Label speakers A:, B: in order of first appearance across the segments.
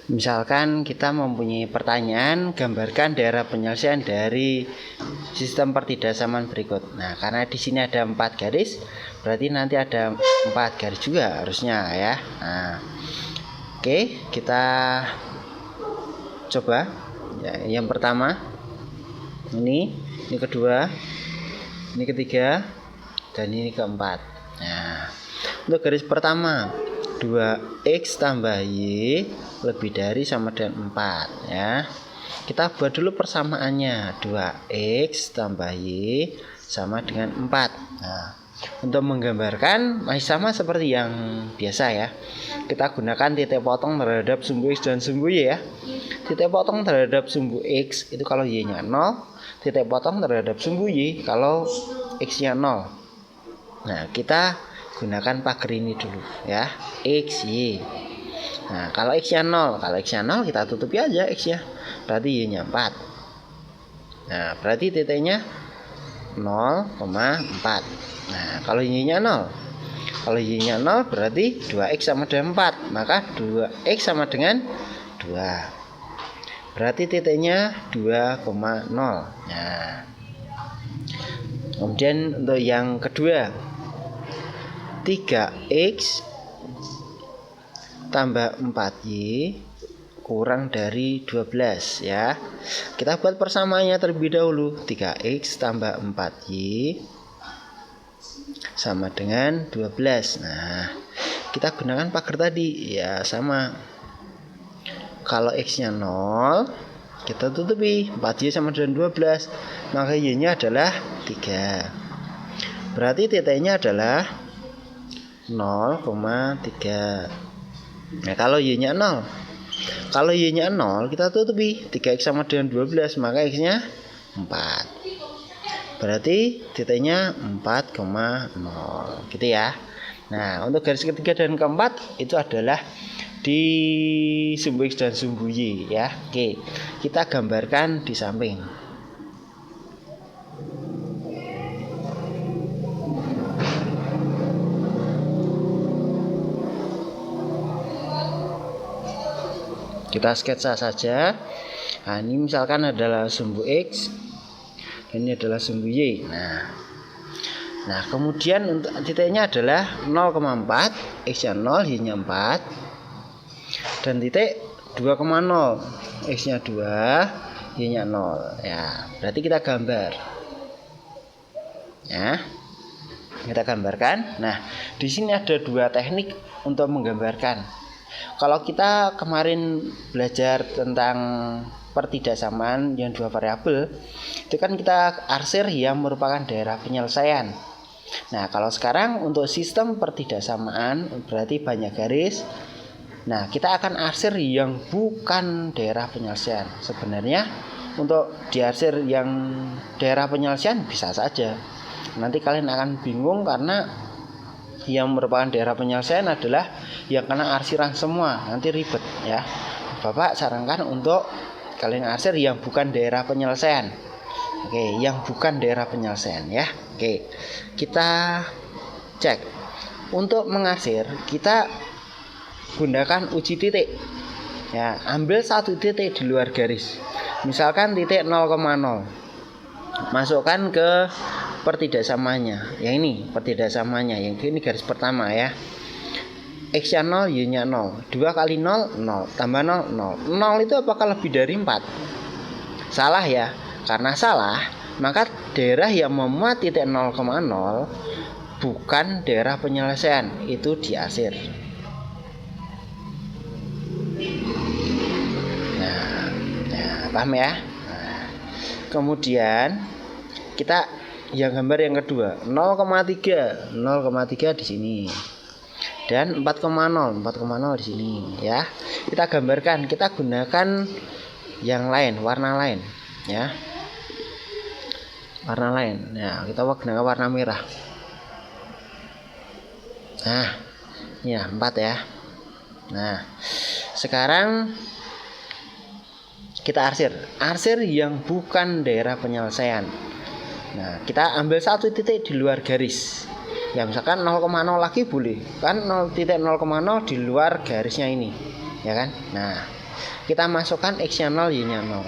A: Misalkan kita mempunyai pertanyaan, gambarkan daerah penyelesaian dari sistem pertidasaman berikut. Nah, karena di sini ada 4 garis, berarti nanti ada 4 garis juga harusnya ya. Nah, oke, kita coba. Ya, yang pertama, ini kedua, ini ketiga, dan ini keempat. Nah, untuk garis pertama, 2x tambah y lebih dari sama dengan 4 ya. Kita buat dulu persamaannya. 2x tambah y sama dengan 4. Nah, untuk menggambarkan masih sama seperti yang biasa ya. Kita gunakan titik potong terhadap sumbu x dan sumbu y ya. Titik potong terhadap sumbu x itu kalau y-nya 0, titik potong terhadap sumbu y kalau x-nya 0. Nah, kita gunakan pagar ini dulu ya, x, y. Nah, kalau x-nya 0, kita tutupi aja x-nya. Berarti y-nya 4. Nah, berarti titiknya 0,4. Nah, kalau y-nya 0. Kalau y-nya 0 berarti 2x sama dengan 4. Maka 2x sama dengan 2. Berarti titiknya 2,0. Nah, kemudian untuk yang kedua, 3x tambah 4y kurang dari 12 ya. Kita buat persamaannya terlebih dahulu. 3x tambah 4y sama dengan 12. Nah, kita gunakan pagar tadi ya, sama. Kalau x-nya 0, kita tutupi 4y sama dengan 12, maka y-nya adalah 3. Berarti titiknya adalah 0,3. Nah, kalau y-nya 0. Kalau y-nya 0, kita tutupi 3x sama dengan 12, maka x-nya 4. Berarti titiknya 4,0 gitu ya. Nah, untuk garis ketiga dan keempat itu adalah di sumbu x dan sumbu y ya. Oke, kita gambarkan di samping. Kita sketsa saja. Nah, ini misalkan adalah sumbu x, dan ini adalah sumbu y. Nah, kemudian untuk titiknya adalah 0,4, x-nya 0, y-nya 4, dan titik 2,0, x-nya 2, y-nya 0. Ya, berarti kita gambar. Ya, kita gambarkan. Nah, di sini ada 2 teknik untuk menggambarkan. Kalau kita kemarin belajar tentang pertidasaman yang 2 variabel, itu kan kita arsir yang merupakan daerah penyelesaian. Nah, kalau sekarang untuk sistem pertidasamaan berarti banyak garis. Nah, kita akan arsir yang bukan daerah penyelesaian. Sebenarnya untuk diarsir yang daerah penyelesaian bisa saja. Nanti kalian akan bingung karena yang merupakan daerah penyelesaian adalah yang kena arsiran semua, nanti ribet ya. Bapak sarankan untuk kalian arsir yang bukan daerah penyelesaian. Oke, yang bukan daerah penyelesaian ya. Oke, kita cek. Untuk mengarsir kita gunakan uji titik ya. Ambil satu titik di luar garis, misalkan titik 0,0, masukkan ke pertidasamannya. Yang ini pertidasamannya, yang ini garis pertama ya. X-nya 0, Y-nya 0. 2 kali 0, 0. Tambah 0, 0. 0 itu apakah lebih dari 4? Salah ya. Karena salah, maka daerah yang memuat titik 0,0 bukan daerah penyelesaian, itu diarsir. Nah, paham ya? Nah, kemudian kita yang gambar yang kedua, 0,3 di sini dan 4,0 di sini ya. Kita gambarkan, kita gunakan yang lain, warna lain ya. Warna lain. Nah, kita gunakan warna merah. Nah, ini ya 4 ya. Nah, sekarang kita arsir yang bukan daerah penyelesaian. Nah, kita ambil satu titik di luar garis. Ya, misalkan 0,0 lagi boleh. Kan 0,0 di luar garisnya ini. Ya kan? Nah, Kita masukkan X-nya 0, Y-nya 0.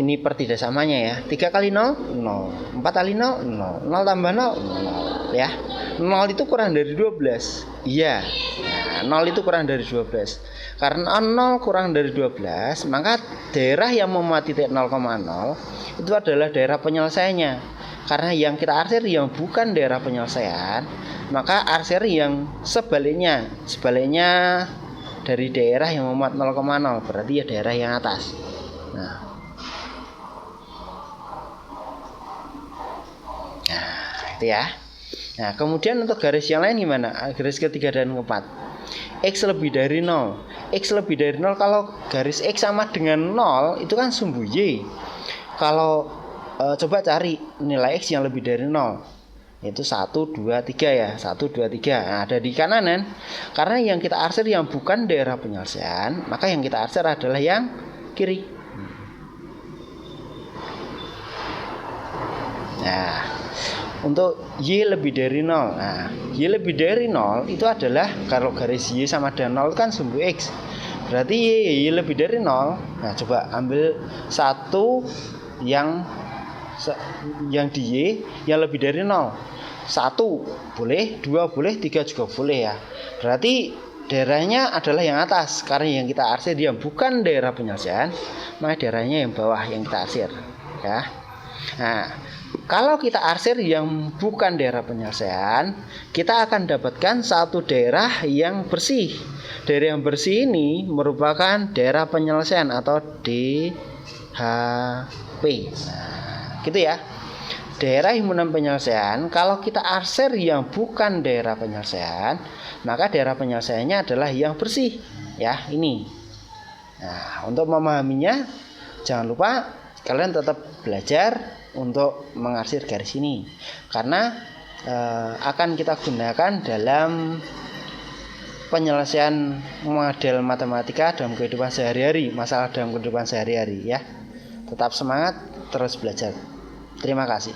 A: Ini per tidak samanya ya. 3 kali 0, 0. 4 kali 0, 0. 0 tambah 0, 0 ya. 0 itu kurang dari 12. Iya. Nah, 0 itu kurang dari 12. Karena 0 kurang dari 12, maka daerah yang memuat titik 0,0 itu adalah daerah penyelesaiannya. Karena yang kita arsir yang bukan daerah penyelesaian, maka arsir yang sebaliknya dari daerah yang memuat 0,0, berarti ya daerah yang atas. Nah, itu ya. Nah, kemudian untuk garis yang lain gimana? Garis ketiga dan keempat. X lebih dari 0. X lebih dari 0, kalau garis X sama dengan 0 itu kan sumbu Y. Kalau coba cari nilai X yang lebih dari 0, yaitu 1, 2, 3 ya. 1, 2, 3. Nah, ada di kanan. Karena yang kita arsir yang bukan daerah penyelesaian, maka yang kita arsir adalah yang kiri. Nah, untuk Y lebih dari 0. Nah, Y lebih dari 0 itu adalah kalau garis Y sama dengan 0 kan sumbu X. Berarti Y lebih dari 0. Nah, coba ambil satu yang di Y yang lebih dari 0. 1 boleh, 2 boleh, 3 juga boleh ya. Berarti daerahnya adalah yang atas. Karena yang kita arsir yang bukan daerah penyelesaian, maka daerahnya yang bawah yang kita arsir ya. Nah, kalau kita arsir yang bukan daerah penyelesaian, kita akan dapatkan satu daerah yang bersih. Daerah yang bersih ini merupakan daerah penyelesaian atau DHP. Nah, gitu ya. Daerah himpunan penyelesaian, kalau kita arsir yang bukan daerah penyelesaian, maka daerah penyelesaiannya adalah yang bersih. Ya, ini. Nah, untuk memahaminya, jangan lupa kalian tetap belajar untuk mengarsir garis ini, karena akan kita gunakan dalam penyelesaian model matematika dalam kehidupan sehari-hari, masalah dalam kehidupan sehari-hari ya. Tetap semangat, terus belajar. Terima kasih.